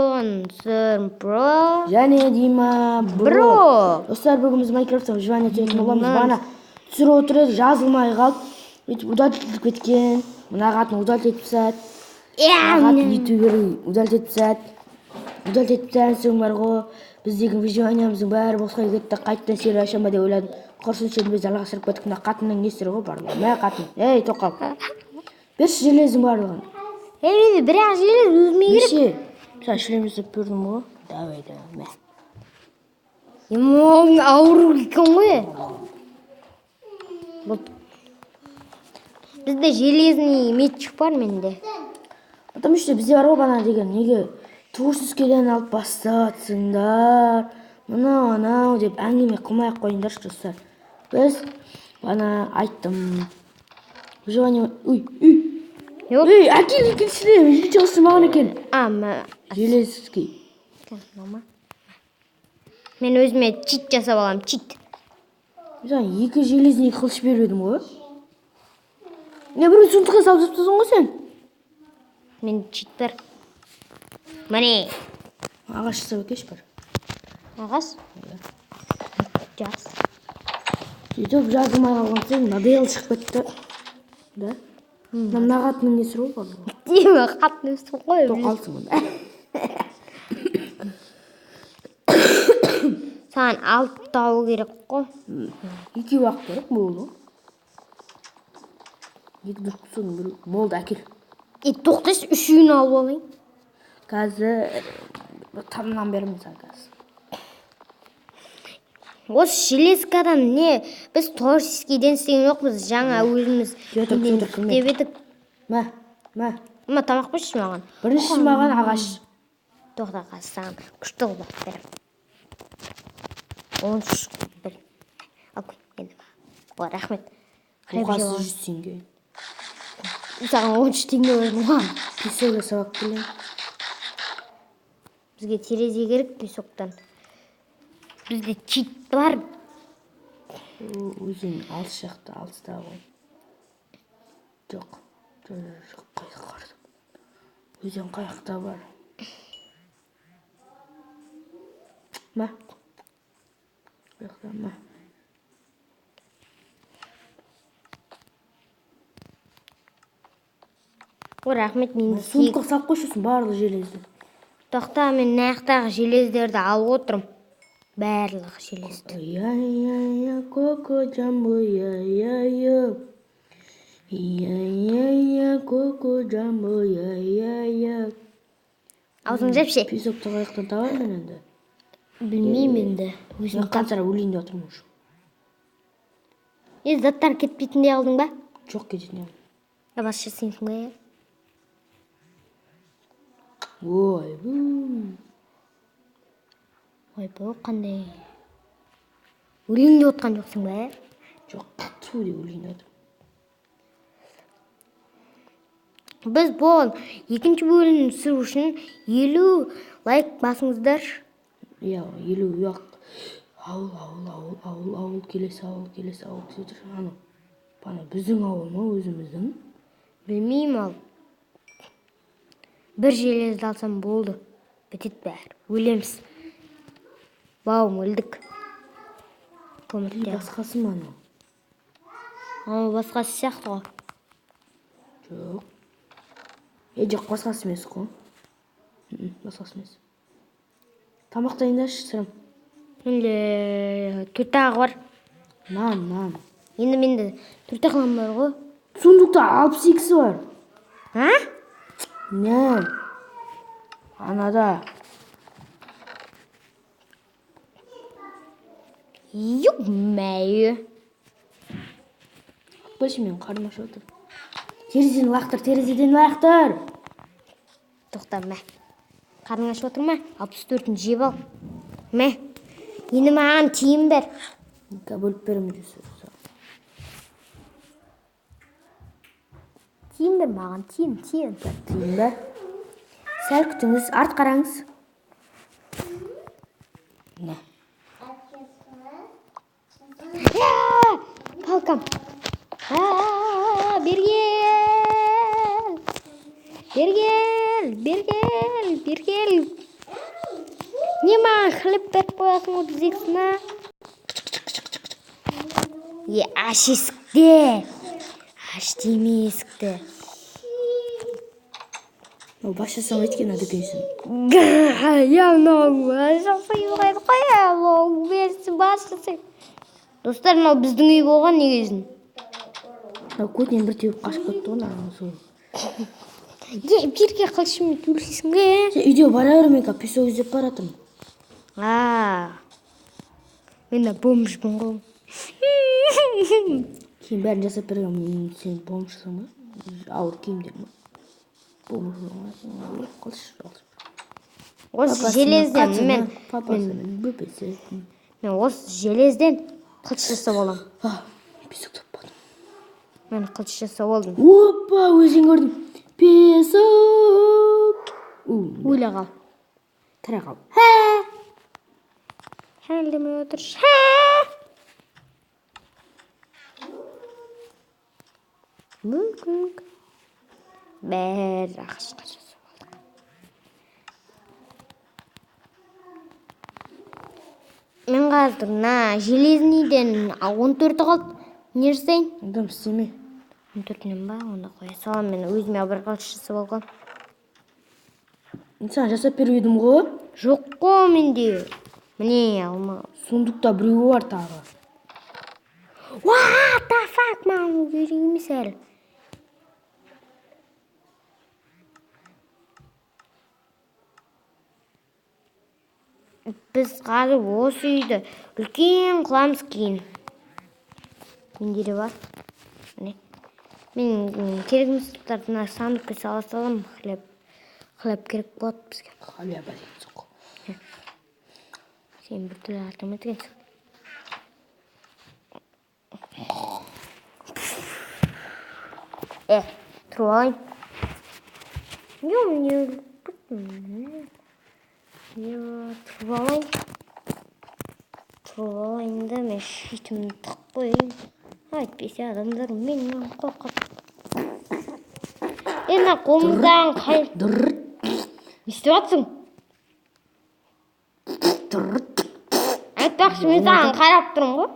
Джонсон Бро. Және Дима Бро. Достар, бүгін біз Майнкрафттан выживание түсіретін боламыз. Бағана түсіріп отырып жазылмай қалып, өйтіп удалить кеткен. Мына қатын удалить етіп тастады. Мына қатын ютубер удалить етіп тастады. Удалить етіп тастаған бар ғой. Біздегі выживаниямыздың бәрі босқа кетті. Қайтадан серия ашамын ба деп ойладым. Құрсын біз жалғастырып кеттік. Мына қатынның несі ғой барлығы. Мә қатын. Ей, тоқал. Берші желездің барлығын. Ей, бірақ желез өзіме керек. Берші. Сен шлем жасап бердім ғой. Давай, мә. Емоң ауру екен ғой. Бізде железный метчик бар менде. Потому что бізде бар ғой бана деген неге творческийден алып бастатсыңдар. Анау деп әңгіме қылмай ақ қойыңдаршы достар. Біз бана айттым. Выживание... Ей, әкел шлем, железный маған екен. Железский. Мен өзіме чит жасап алам, чит. Мен екі железный қылыш бердім ғой. Не бір сундыққа салып жатсың ғой сен? Мен чит бар. Міне. Ағаш жасап екеш бар. Ағаш? Жас. Сөйтіп жазылмай қалған сен модель шығып кетті. Да? Мына қатының несі ғой бар. Дима қатын өсіп қой. Тоқалсың мұнда. Саған алып тауы керек қой. Екі уақыт керек болды. Екі дүркісің болды әкел. Тоқтайсыз, үшеуін алып алайын. Қазір тамнан беремін саған қазір. Осы железкадан не? Біз творческийден істеген жоқпыз, жаңа өзіміз деп едік. Мә. Ма тамақ берші маған. Бірінші маған ағаш. Тоқта қазір саған күшті қылып беремін. 13 бір. Ал енді. Ой, рахмет. Оқасы 100 теңге. Саған 13 теңге бердім ғой. Песок жасап келем. Бізге терезе керек песоктан. Бізде чит бар. Өзен алыс жақта, алыста ғой. Жоқ, қайық қардым. Өзен қайықта бар. Ма? Қайықта ма? Ой, рахмет, мен сундыққа салып қойшысын барлық железді. Тоқта, мен наяқтағы желездерді алып отырым. Барлық железді. Я, коко джамбо, я. Я, коко джамбо, я. Аузың жапшы. Песокты қайықтан табар мен енді. Білмеймін енді. Мен қансара өлейін деп отырмын уже. Заттар кетпейтіндей алдың ба? Жоқ кететін. Басшы сенсің ғой. Ой, бұл қандай. Өлейін деп отқан жоқсың ба? Жоқ, ту деп өлейін деп отырмын. Біз бұл екінші бөлімді түсіру үшін 50 лайк басыңыздар. Иә, 50 уақ. Ауыл, келесі ауыл. Аны, бана біздің ауыл ма, өзіміздің? Білмеймін ал. Бір железді алсам болды. Бітет бәрі. Өлеміз. Бауым, өлдік. Басқасы ма ана? Басқасы сияқты ғой. Жоқ. Жоқ, басқасы емес қой. Басқасы емес. Тамақ дайындашы, сірім. Менде 4 ағы бар. Нан. Енді менде 4 ағылам бар ғой. Сундықта 62 бар. А? Не? Анада. Ё-моё. Қойшы, мен қарным ашып отыр. Терезеден лақтыр. Тоқта, мә. Қарның ашып отыр ма? 64-ін жеп ал. Мә. Енді маған тиім бер. Бөліп беремін жүсі. Тиім бер маған, тиім. Тиім бер. Сәл күтіңіз, арт қараңыз. Не? Палкам. Бергел. не маған хлеб беріп қоясың ол дезексін, а? Аш есікті. Аш деме есікті. Бас жасау еткен адекейсің. Я много жасай қойды қоя. Берсі бас жасай. Достар, мынау біздің үй болған негізін. Көтінен бір теуіп қашып кетті ғой нағын сол. Бірге қылшымен төлсейсің бе? Сен үйде бара бермей қа песок іздеп баратым. Мен де бомжбын ғой. Кейін бәрін жасап берген сен бомжсың ба? Ауыр киімдер ма? Бомжбын ғой. Осы железден мен осы железден қылыш жасап алам. Песок таппадым. Мен қылыш жасап алдым. Опа, өзің көрдім. Песок. Өле қал. Тірі қал. Әлдеме отырш. Мүмкін. Бәрі ақшқа жасап алдым. Мен қазір железнийден 14 қалды. Не жасайын? Ондам істеме. 14-нен ба? Онда қоя салам. Мен өзіме бір қылыш жасап алған. Саған жасап беріп едім ғой. Жоқ қой менде. Міне алма. Сондықта біреуі бар тағы. What the fuck, маған керек емес әлі. Біз қазір осы үйді үлкен қыламыз кейін. Менде де бар. Мен керегіміз тұптардың сандыққа сала салам. Хлеб керек болады бізге. Хлеб әдейміз ғой. Сен бір түрлі артым еткенсің. Тұрып алайын. Тұрып алайын да мен шитімді тық қойын. Айтпесе адамдар менен қорқады. Енді қолымыздан қай... Не істеп жатсың? Айтпақшы, мен саған қарап тұрмын ғой.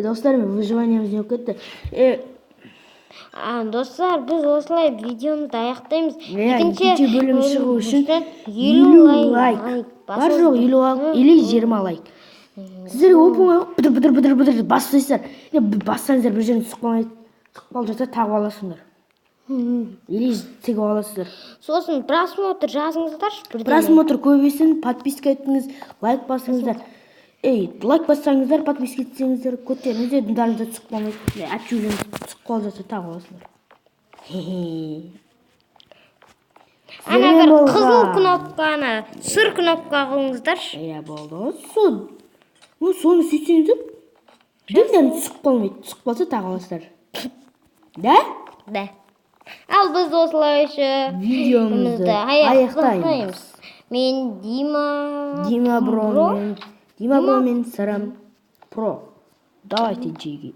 Достар, мен выживаниеміз не кетті. Достар, біз осылай видеомызды аяқтаймыз. Екінші бөлім шығу үшін 50 лайк. Бар жоқ 50 лайк или 20 лайк. Сіздер оп-оңай бұдыр бастайсыздар. Бастаңыздар бір жерін сұқпал жатса тағып аласыңдар. Или тегіп аласыздар. Сосын просмотр жазыңыздар. Просмотр көбейсін, подписка етіңіз, лайк басыңыздар. Лайк бассаңыздар, подписка етсеңіздер, көтеріңіздер, дындарыңызда сұқпалмайды. Әпчеулеріңіз сұқпал жатса тағып аласыңдар. Ана бір қызыл кнопканы, сұр кнопка қылыңыздар. Болды. Соны сөйтсеңіздер, дындарын сұқпалмайды. Сұқпалса тағып аласыздар. Да? Да. Ал біз осылайша видеомызды аяқтаймыз. Мен Дима Бро мен Сарам Про. Давайте, Джиги.